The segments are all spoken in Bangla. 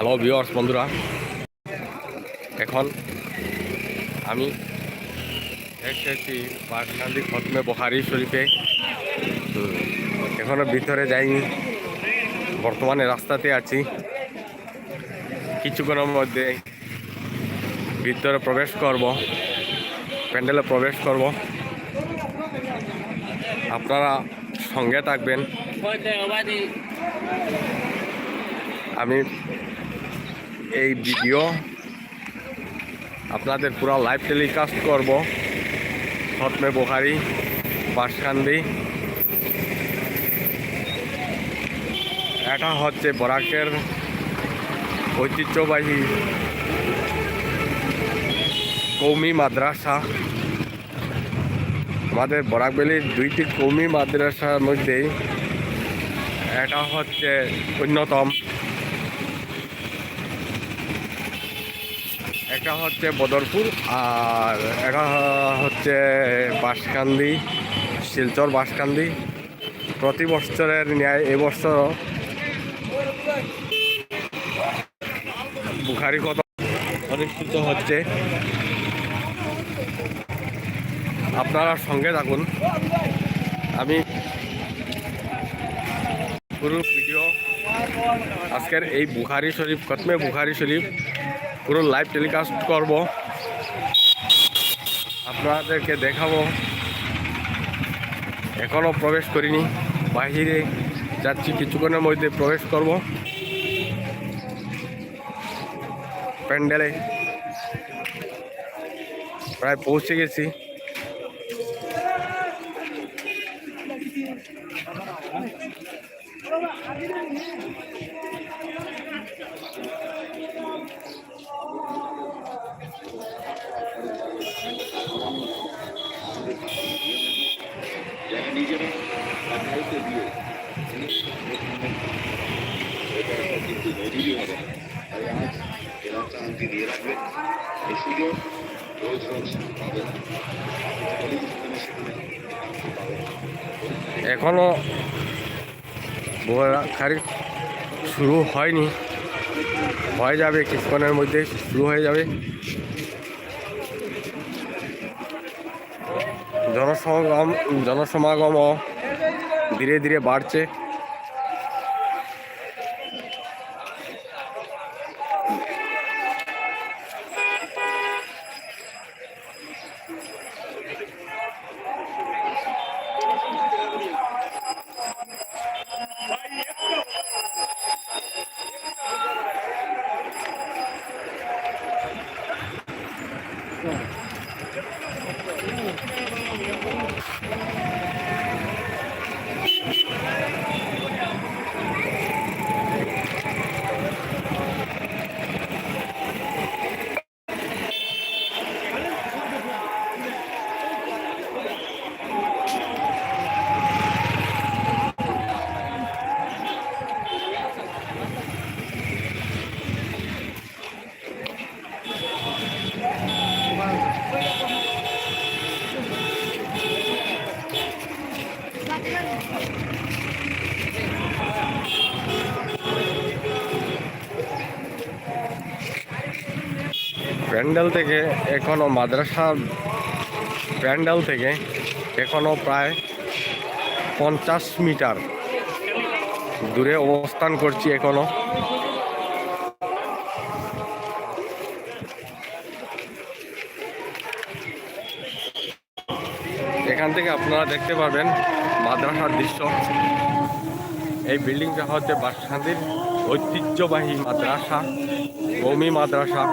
হ্যালো ভিউয়ার্স বন্ধুরা, এখন আমি এসেছি বাসকান্দি খতমে বুখারী শরীফে। এখনো ভিতরে যাইনি, বর্তমানে রাস্তাতে আছি। কিছুক্ষণের মধ্যে ভিতরে প্রবেশ করব, প্যান্ডেলে প্রবেশ করব। আপনারা সঙ্গে থাকবেন। আমি এই ভিডিও আপনাদের পুরো লাইভ টেলিকাস্ট করব খতমে বুখারী বাসকান্দি। এটা হচ্ছে বরাকের ঐতিহ্যবাহী কৌমি মাদ্রাসা। আমাদের বরাকবেলির দুইটি কৌমি মাদ্রাসার মধ্যে এটা হচ্ছে অন্যতম। এটা হচ্ছে বদরপুর আর এটা হচ্ছে বাসকান্দি, শিলচর বাসকান্দি। প্রতি বছরের ন্যায় এবছর বুখারী খতম অনুষ্ঠিত হচ্ছে। আপনারা সঙ্গে থাকুন। আমি পুরো ভিডিও আজকের এই বুখারী শরীফ, খতমে বুখারী শরীফ পুরো লাইভ টেলিকাস্ট করব, আপনাদেরকে দেখাবো। এখনও প্রবেশ করিনি, বাহিরে যাচ্ছি, কিছুক্ষণের মধ্যে প্রবেশ করব প্যান্ডেলে। প্রায় পৌঁছে গেছি। এখনো বুখারী শুরু হয়নি, হয়ে যাবে কিছুক্ষণের মধ্যে, শুরু হয়ে যাবে। জনসমাগমও ধীরে ধীরে বাড়ছে। প্যান্ডেল থেকে এখনো মাদ্রাসার প্যান্ডেল থেকে এখনো প্রায় 50 মিটার দূরে অবস্থান করছি এখনো। এখান থেকে আপনারা দেখতে পাবেন মাদ্রাসার দৃশ্য। এই বিল্ডিংটা হচ্ছে বাসকান্দির ঐতিহ্যবাহী মাদ্রাসা, কওমি মাদ্রাসা।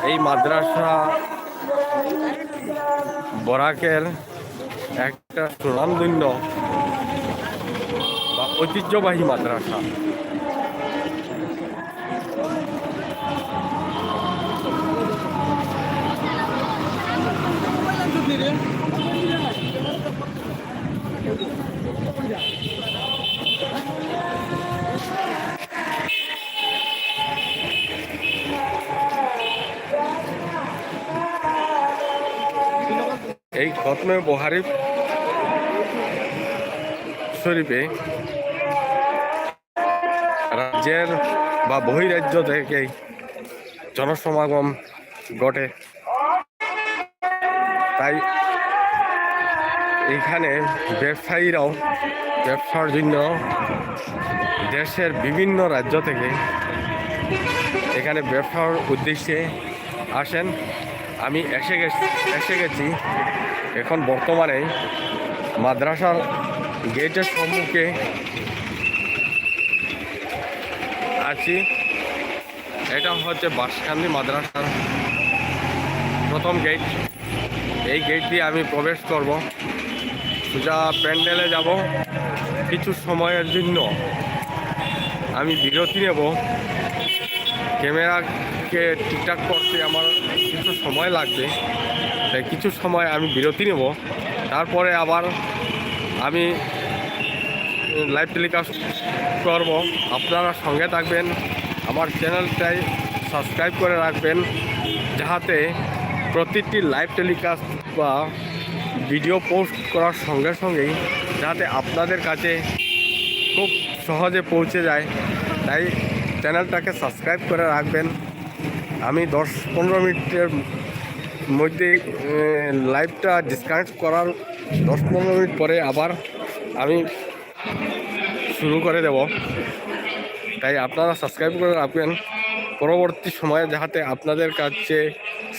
এই মাদ্রাসা বরাকের একটা সুনামধন্য বা ঐতিহ্যবাহী মাদ্রাসা। এই খতমে বুখারী শরীফে রাজ্যের বা বহিরাজ্য থেকে জনসমাগম ঘটে। তাই এখানে ব্যবসায়ীরাও ব্যবসার জন্য দেশের বিভিন্ন রাজ্য থেকে এখানে ব্যবসার উদ্দেশ্যে আসেন। আমি এসে গেছি এখন বর্তমানে মাদ্রাসার গেটের সম্মুখে আছি। এটা হচ্ছে বাঁশকান্দি মাদ্রাসার প্রথম গেট। এই গেট দিয়ে আমি প্রবেশ করব, সোজা প্যান্ডেলে যাব। কিছু সময়ের জন্য আমি বিরতি নেব। ক্যামেরাকে ঠিকঠাক করতে আমার কিছু সময় লাগবে, তাই কিছু সময় আমি বিরতি নেব। তারপরে আবার আমি লাইভ টেলিকাস্ট করব। আপনারা সঙ্গে থাকবেন, আমার চ্যানেলটাই সাবস্ক্রাইব করে রাখবেন, যাহাতে প্রতিটি লাইভ টেলিকাস্ট বা ভিডিও পোস্ট করার সঙ্গে সঙ্গেই যাতে আপনাদের কাছে খুব সহজে পৌঁছে যায়। তাই চ্যানেলটাকে সাবস্ক্রাইব করে রাখবেন। আমি 10-15 মিনিটের মধ্যে লাইভটা ডিসকানেক্ট করার 10-15 মিনিট পরে আবার আমি শুরু করে দেব। তাই আপনারা সাবস্ক্রাইব করে রাখবেন, পরবর্তী সময়ে যাতে আপনাদের কাছে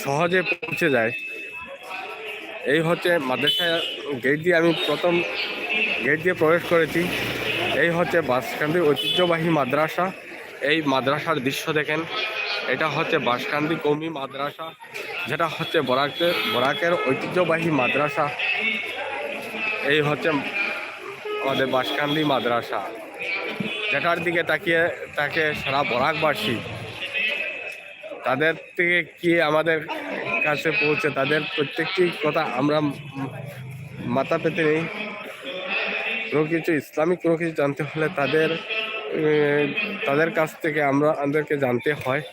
সহজে পৌঁছে যায়। এই হচ্ছে মাদ্রাসা গেট দিয়ে আমি প্রথম গেট দিয়ে প্রবেশ করেছি। এই হচ্ছে বাঁশকান্দি ঐতিহ্যবাহী মাদ্রাসা। এই মাদ্রাসার দৃশ্য দেখেন। এটা হচ্ছে বাঁশকান্দি কওমি মাদ্রাসা, যেটা হচ্ছে বরাকের ঐতিহ্যবাহী মাদ্রাসা। এই হচ্ছে আমাদের বাঁশকান্দি মাদ্রাসা, যেটার দিকে তাকে সারা বরাকবাসী তাদের থেকে কি আমাদের কাছে পৌঁছে, তাদের প্রত্যেকটি কথা আমরা মাথা পেতে নেই। কোনো কিছু ইসলামিক কোনো কিছু জানতে হলে তাদের কাছ থেকে আমাদেরকে জানতে হয়।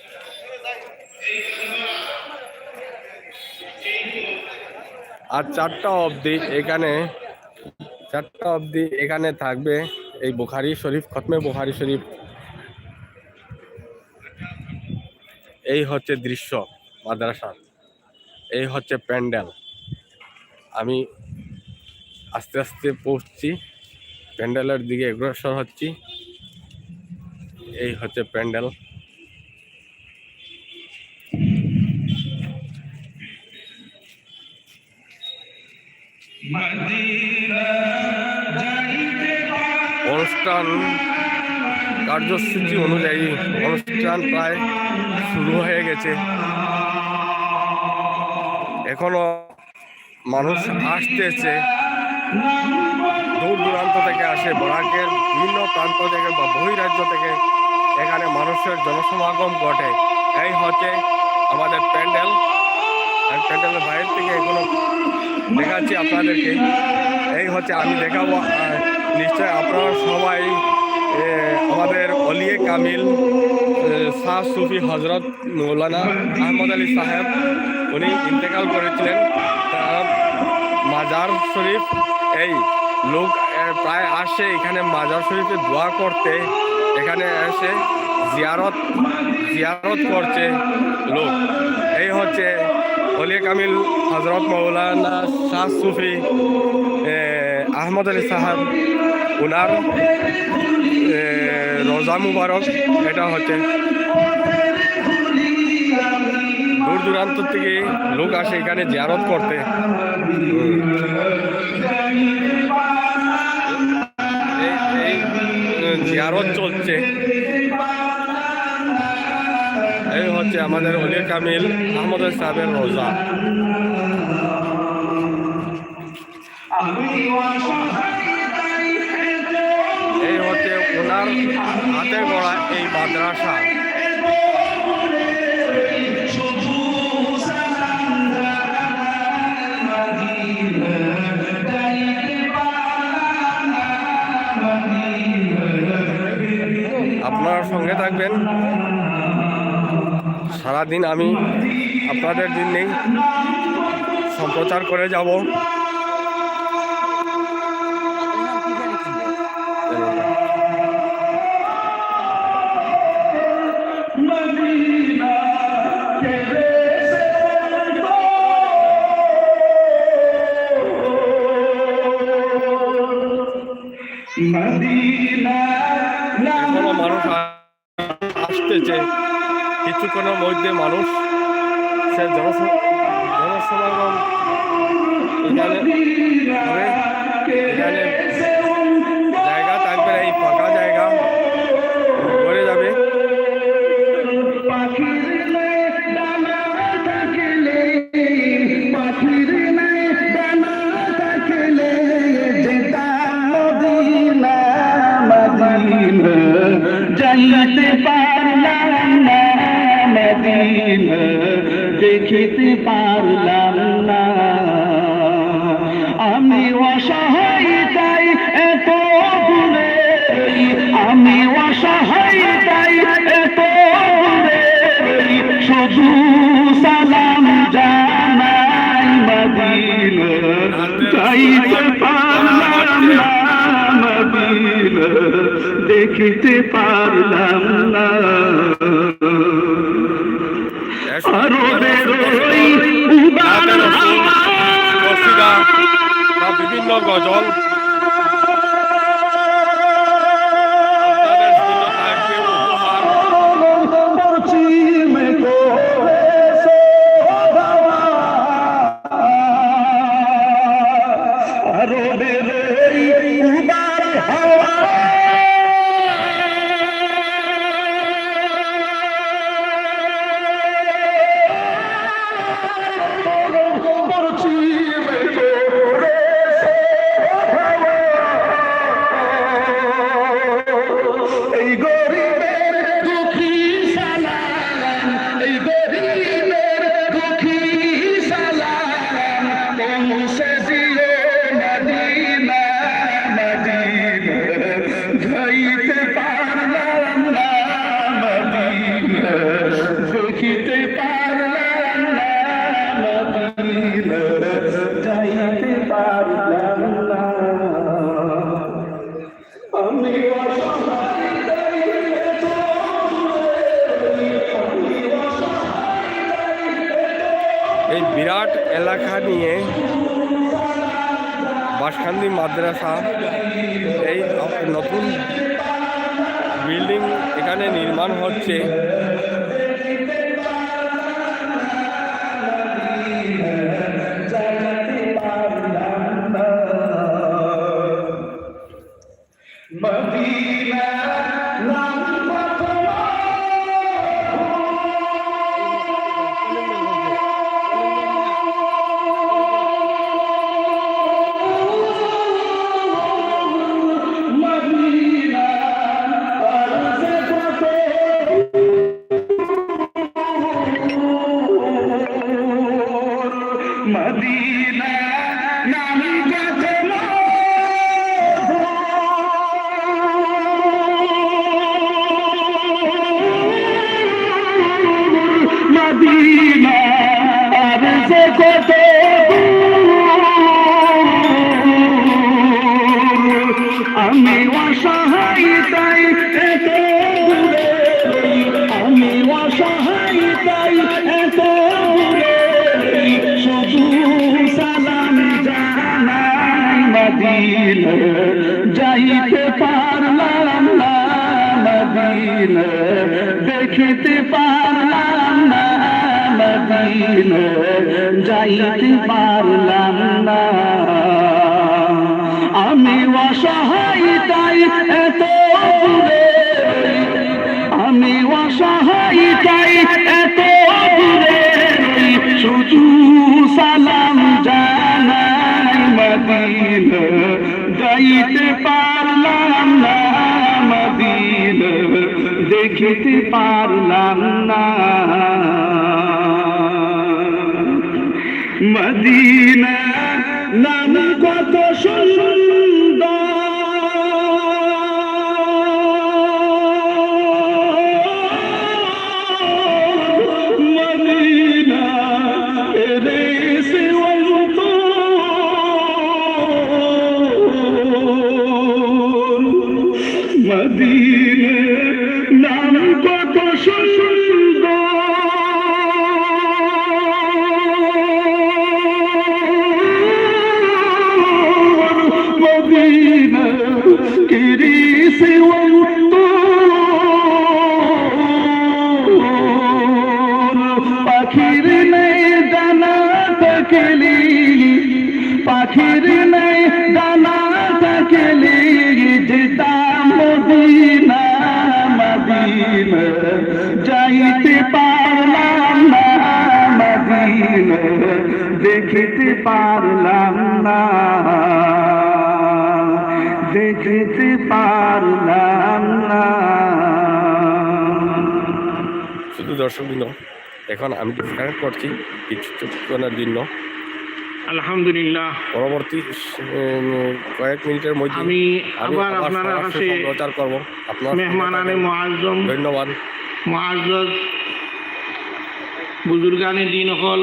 আর 4টা অবধি এখানে থাকবে এই বুখারী শরীফ, খতমে বুখারী শরীফ। এই হচ্ছে দৃশ্য মাদ্রাসার, এই হচ্ছে প্যান্ডেল। আমি আস্তে আস্তে পৌঁছছি, প্যান্ডেলের দিকে অগ্রসর হচ্ছি। এই হচ্ছে প্যান্ডেল। অনুষ্ঠান কার্যসূচি অনুযায়ী অনুষ্ঠান প্রায় শুরু হয়ে গেছে। এখনো মানুষ আসতেছে, দূর দূরান্ত থেকে আসে, বরাকের বিভিন্ন প্রান্ত থেকে বা বহিরাজ্য থেকে এখানে মানুষের জনসমাগম ঘটে। এই হচ্ছে আমাদের প্যান্ডেল। প্যান্ডেলের বাইরে থেকে এখনো দেখাচ্ছি আপনাদেরকে। এই হচ্ছে আমি দেখাবো। নিশ্চয় আপনারা সবাই আমাদের অলিয়ে কামিল শাহ সুফি হজরত মৌলানা আহমদ আলী সাহেব, উনি ইন্তেকাল করেছিলেন। তার মাজার শরীফ, এই লোক প্রায় আসে এখানে মাজার শরীফে দোয়া করতে। এখানে এসে জিয়ারত করছে লোক। এই হচ্ছে অলিয়ে কামিল হজরত মৌলানা শাহ সুফি আহমদ আলী সাহেব, ওনার রোজা মুবারক। এটা হচ্ছে দূর দূরান্ত থেকে লোক আসে এখানে জিয়ারত করতে। এই জিয়ারত চলছে। এই হচ্ছে আমাদের অলিয়ে কামিল আহমদ আলী সাহেবের রোজা। এই হচ্ছে ওনার হাতে গড়া এই মাদ্রাসা। আপনারা সঙ্গে থাকবেন, সারাদিন আমি আপনাদের জন্যেই সম্প্রচার করে যাব। আসতেছে, কিছুক্ষণের মধ্যে মানুষ সে জনসমাগম এখানে হবে। এখানে জায়গা থাকবে, এই ফাঁকা জায়গা ভরে যাবে। যাইতে পারলাম না মদিনা, দেখিতে পারলাম না। আমি অসহায় তাই এত দূরে, আমি অসহায় তাই এত দূরে, শুধু সালাম জানাই মদিনা, যাইতে পারলাম না মদিনা, দেখিতে পারলাম না। বিভিন্ন গজল দেখিতে পারলাম না মদিনা, যাইতে পারলাম না। আমি এই বিরাট এলাকা নিয়ে বাসকান্দি মাদ্রাসা, এই নতুন বিল্ডিং এখানে নির্মাণ হচ্ছে। মদিনা নাম গাছে মদিনা আর যে কত আমি অসহায় তাই এত দূরে, আমি অসহায় তাই এত দূরে, শুধু সালাম জানাই মদিনা, যাইতে পারলাম না মদিনা, দেখিতে পারলাম না মদিনা, যাইতে পারলাম না। আমি অসহায় তাই এত দূরে, আমি অসহায় তাই এত দূরে, শুধু সালাম জানাই মদিনা, যাইতে পারলাম না মদিনা, দেখিতে পারলাম না। মদিনা নাম কত সুন্দর, মদিনা রে সেবন্ত, মদিনা নাম কত সুন্দর, পারলাম না, দেখতে পারলাম না। শুধু দর্শকবৃন্দ, এখন আমি ডিসকানেক্ট করছি কিছুক্ষণের জন্য। আলহামদুলিল্লাহ, পরবর্তী কয়েক মিনিটের মধ্যে আমি আবার আপনার সরাসরি কাছে প্রচার করব। আপনার মেহমানানে মুআজ্জম ধন্যবাদ। মুআজ্জজ বুজুর্গানে দিন হল